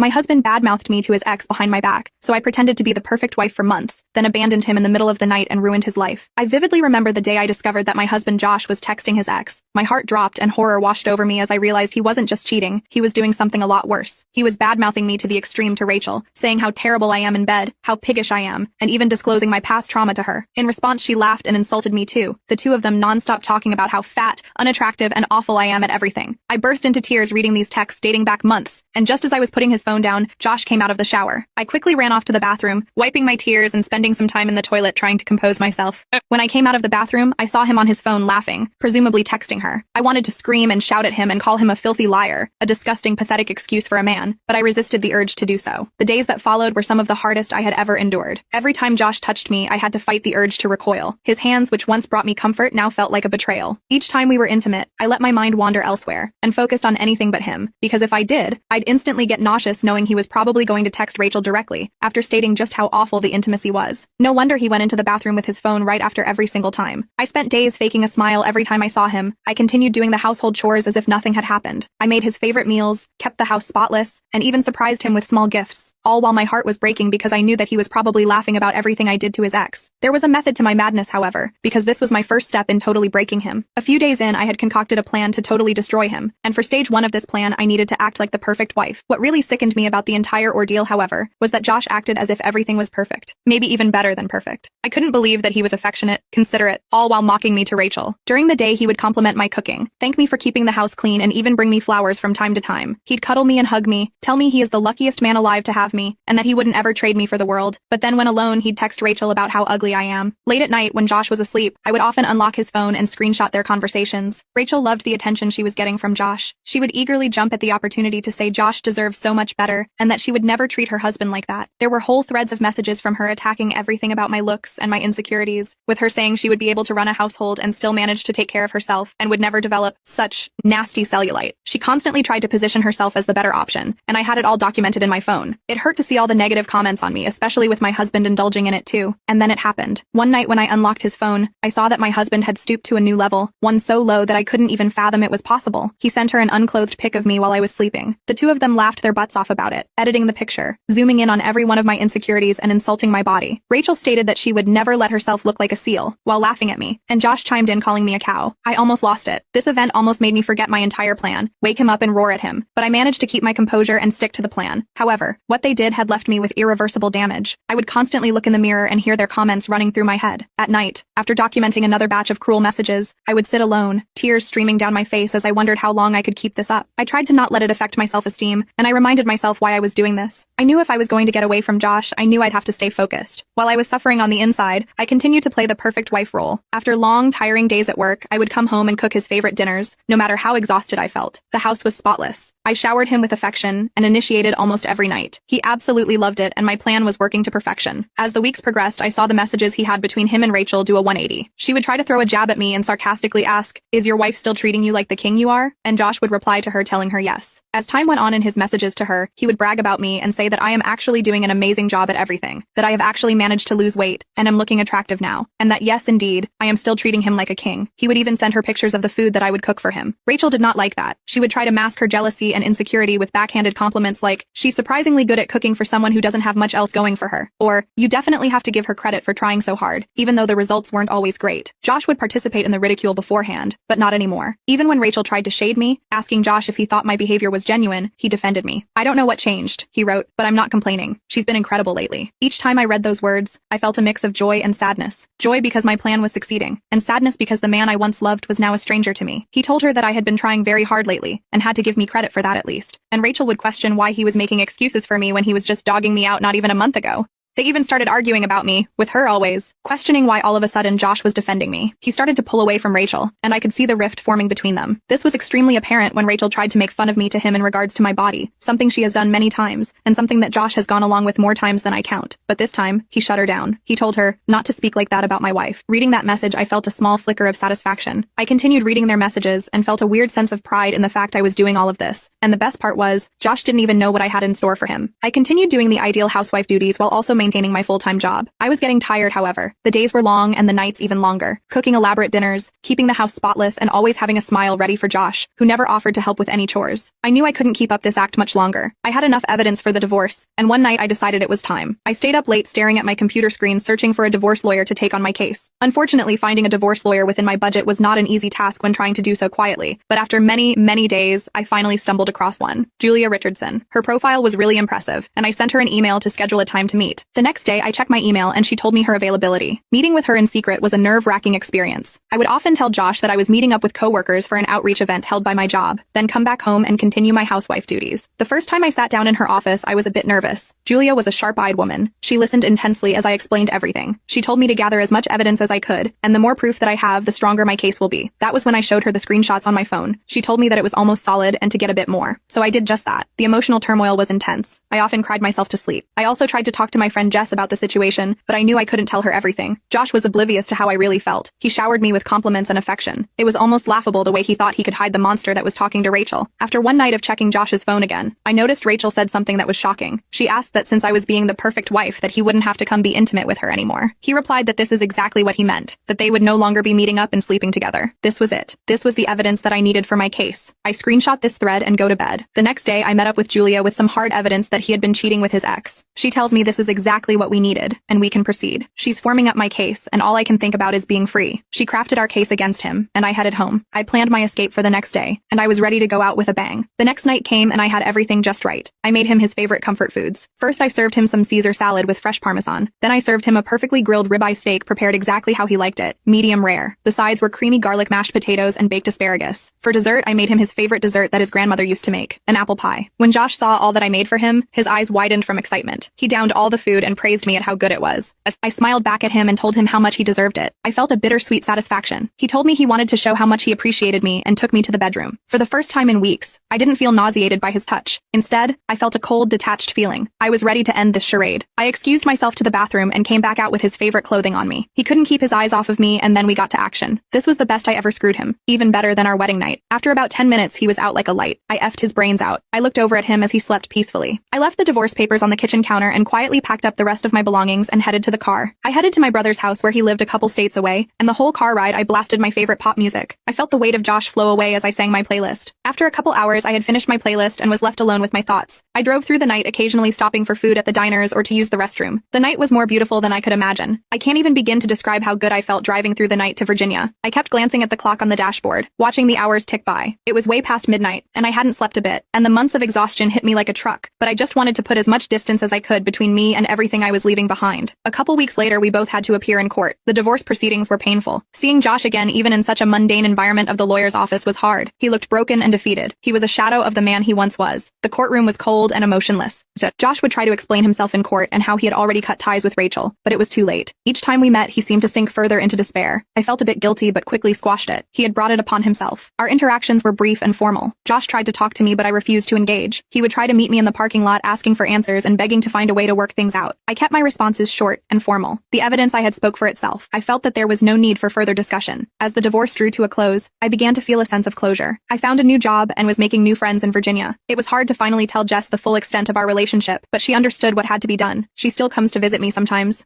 My husband badmouthed me to his ex behind my back, so I pretended to be the perfect wife for months, then abandoned him in the middle of the night and ruined his life. I vividly remember the day I discovered that my husband Josh was texting his ex. My heart dropped and horror washed over me as I realized he wasn't just cheating, he was doing something a lot worse. He was badmouthing me to the extreme to Rachel, saying how terrible I am in bed, how piggish I am, and even disclosing my past trauma to her. In response, she laughed and insulted me too, the two of them non-stop talking about how fat, unattractive, and awful I am at everything. I burst into tears reading these texts dating back months, and just as I was putting his phone down, Josh came out of the shower. I quickly ran off to the bathroom, wiping my tears and spending some time in the toilet trying to compose myself. When I came out of the bathroom, I saw him on his phone laughing, presumably texting her. I wanted to scream and shout at him and call him a filthy liar, a disgusting, pathetic excuse for a man, but I resisted the urge to do so. The days that followed were some of the hardest I had ever endured. Every time Josh touched me, I had to fight the urge to recoil. His hands, which once brought me comfort, now felt like a betrayal. Each time we were intimate, I let my mind wander elsewhere and focused on anything but him, because if I did, I'd instantly get nauseous knowing he was probably going to text Rachel directly, after stating just how awful the intimacy was. No wonder he went into the bathroom with his phone right after every single time. I spent days faking a smile every time I saw him. I continued doing the household chores as if nothing had happened. I made his favorite meals, kept the house spotless, and even surprised him with small gifts. All while my heart was breaking because I knew that he was probably laughing about everything I did to his ex. There was a method to my madness, however, because this was my first step in totally breaking him. A few days in, I had concocted a plan to totally destroy him, and for stage 1 of this plan, I needed to act like the perfect wife. What really sickened me about the entire ordeal, however, was that Josh acted as if everything was perfect. Maybe even better than perfect. I couldn't believe that he was affectionate, considerate, all while mocking me to Rachel. During the day, he would compliment my cooking, thank me for keeping the house clean, and even bring me flowers from time to time. He'd cuddle me and hug me, tell me he is the luckiest man alive to have me, and that he wouldn't ever trade me for the world. But then when alone, he'd text Rachel about how ugly I am. Late at night, when Josh was asleep, I would often unlock his phone and screenshot their conversations. Rachel loved the attention she was getting from Josh. She would eagerly jump at the opportunity to say Josh deserves so much better, and that she would never treat her husband like that. There were whole threads of messages from her attacking everything about my looks and my insecurities, with her saying she would be able to run a household and still manage to take care of herself and would never develop such nasty cellulite. She constantly tried to position herself as the better option, and I had it all documented in my phone. It hurt to see all the negative comments on me, especially with my husband indulging in it too. And then it happened. One night when I unlocked his phone, I saw that my husband had stooped to a new level, one so low that I couldn't even fathom it was possible. He sent her an unclothed pic of me while I was sleeping. The two of them laughed their butts off about it, editing the picture, zooming in on every one of my insecurities and insulting my body. Rachel stated that she would never let herself look like a seal, while laughing at me, and Josh chimed in calling me a cow. I almost lost it. This event almost made me forget my entire plan, wake him up and roar at him, but I managed to keep my composure and stick to the plan. However, what they did had left me with irreversible damage. I would constantly look in the mirror and hear their comments running through my head. At night, after documenting another batch of cruel messages, I would sit alone, tears streaming down my face as I wondered how long I could keep this up. I tried to not let it affect my self-esteem, and I reminded myself why I was doing this. I knew if I was going to get away from Josh, I knew I'd have to stay focused. While I was suffering on the inside, I continued to play the perfect wife role. After long, tiring days at work, I would come home and cook his favorite dinners, no matter how exhausted I felt. The house was spotless. I showered him with affection and initiated almost every night. He absolutely loved it, and my plan was working to perfection. As the weeks progressed, I saw the messages he had between him and Rachel do a 180. She would try to throw a jab at me and sarcastically ask, "Is your wife still treating you like the king you are?" And Josh would reply to her telling her yes. As time went on in his messages to her, he would brag about me and say that I am actually doing an amazing job at everything, that I have actually managed to lose weight and am looking attractive now, and that yes, indeed, I am still treating him like a king. He would even send her pictures of the food that I would cook for him. Rachel did not like that. She would try to mask her jealousy and insecurity with backhanded compliments like, "She's surprisingly good at cooking for someone who doesn't have much else going for her," or, "You definitely have to give her credit for trying so hard," even though the results weren't always great. Josh would participate in the ridicule beforehand, but not anymore. Even when Rachel tried to shade me, asking Josh if he thought my behavior was genuine, he defended me. "I don't know what changed," he wrote, "but I'm not complaining. She's been incredible lately." Each time I read those words, I felt a mix of joy and sadness. Joy because my plan was succeeding, and sadness because the man I once loved was now a stranger to me. He told her that I had been trying very hard lately, and had to give me credit for that at least. And Rachel would question why he was making excuses for me when he was just dogging me out not even a month ago. They even started arguing about me, with her always, questioning why all of a sudden Josh was defending me. He started to pull away from Rachel, and I could see the rift forming between them. This was extremely apparent when Rachel tried to make fun of me to him in regards to my body, something she has done many times, and something that Josh has gone along with more times than I count. But this time, he shut her down. He told her not to speak like that about my wife. Reading that message, I felt a small flicker of satisfaction. I continued reading their messages and felt a weird sense of pride in the fact I was doing all of this. And the best part was, Josh didn't even know what I had in store for him. I continued doing the ideal housewife duties while also maintaining maintaining my full-time job. I was getting tired, however. The days were long and the nights even longer, cooking elaborate dinners, keeping the house spotless, and always having a smile ready for Josh, who never offered to help with any chores. I knew I couldn't keep up this act much longer. I had enough evidence for the divorce, and one night I decided it was time. I stayed up late staring at my computer screen searching for a divorce lawyer to take on my case. Unfortunately, finding a divorce lawyer within my budget was not an easy task when trying to do so quietly, but after many days, I finally stumbled across one. Julia Richardson. Her profile was really impressive, and I sent her an email to schedule a time to meet. The next day, I checked my email and she told me her availability. Meeting with her in secret was a nerve-wracking experience. I would often tell Josh that I was meeting up with coworkers for an outreach event held by my job, then come back home and continue my housewife duties. The first time I sat down in her office, I was a bit nervous. Julia was a sharp-eyed woman. She listened intensely as I explained everything. She told me to gather as much evidence as I could, and the more proof that I have, the stronger my case will be. That was when I showed her the screenshots on my phone. She told me that it was almost solid and to get a bit more. So I did just that. The emotional turmoil was intense. I often cried myself to sleep. I also tried to talk to my friend Jess about the situation, but I knew I couldn't tell her everything. Josh was oblivious to how I really felt. He showered me with compliments and affection. It was almost laughable the way he thought he could hide the monster that was talking to Rachel. After one night of checking Josh's phone again, I noticed Rachel said something that was shocking. She asked that since I was being the perfect wife that he wouldn't have to come be intimate with her anymore. He replied that this is exactly what he meant, that they would no longer be meeting up and sleeping together. This was it. This was the evidence that I needed for my case. I screenshot this thread and go to bed. The next day, I met up with Julia with some hard evidence that he had been cheating with his ex. She tells me this is exactly what we needed, and we can proceed. She's forming up my case, and all I can think about is being free. She crafted our case against him, and I headed home. I planned my escape for the next day, and I was ready to go out with a bang. The next night came, and I had everything just right. I made him his favorite comfort foods. First, I served him some Caesar salad with fresh Parmesan. Then I served him a perfectly grilled ribeye steak prepared exactly how he liked it, medium rare. The sides were creamy garlic mashed potatoes and baked asparagus. For dessert, I made him his favorite dessert that his grandmother used to make, an apple pie. When Josh saw all that I made for him, his eyes widened from excitement. He downed all the food and praised me at how good it was. I smiled back at him and told him how much he deserved it. I felt a bittersweet satisfaction. He told me he wanted to show how much he appreciated me and took me to the bedroom. For the first time in weeks, I didn't feel nauseated by his touch. Instead, I felt a cold, detached feeling. I was ready to end this charade. I excused myself to the bathroom and came back out with his favorite clothing on me. He couldn't keep his eyes off of me, and then we got to action. This was the best I ever screwed him, even better than our wedding night. After about 10 minutes, he was out like a light. I effed his brains out. I looked over at him as he slept peacefully. I left the divorce papers on the kitchen counter and quietly packed up the rest of my belongings and headed to the car. I headed to my brother's house where he lived a couple states away, and the whole car ride I blasted my favorite pop music. I felt the weight of Josh flow away as I sang my playlist. After a couple hours, I had finished my playlist and was left alone with my thoughts. I drove through the night, occasionally stopping for food at the diners or to use the restroom. The night was more beautiful than I could imagine. I can't even begin to describe how good I felt driving through the night to Virginia. I kept glancing at the clock on the dashboard, watching the hours tick by. It was way past midnight, and I hadn't slept a bit, and the months of exhaustion hit me like a truck, but I just wanted to put as much distance as I could between me and everything I was leaving behind. A couple weeks later, we both had to appear in court. The divorce proceedings were painful. Seeing Josh again, even in such a mundane environment of the lawyer's office, was hard. He looked broken and defeated. He was a shadow of the man he once was. The courtroom was cold and emotionless. Josh would try to explain himself in court and how he had already cut ties with Rachel, but it was too late. Each time we met, he seemed to sink further into despair. I felt a bit guilty but quickly squashed it. He had brought it upon himself. Our interactions were brief and formal. Josh tried to talk to me, but I refused to engage. He would try to meet me in the parking lot asking for answers and begging to find a way to work things out. I kept my responses short and formal. The evidence I had spoke for itself. I felt that there was no need for further discussion. As the divorce drew to a close, I began to feel a sense of closure. I found a new job and was making new friends in Virginia. It was hard to finally tell Jess the full extent of our relationship, but she understood what had to be done. She still comes to visit me sometimes.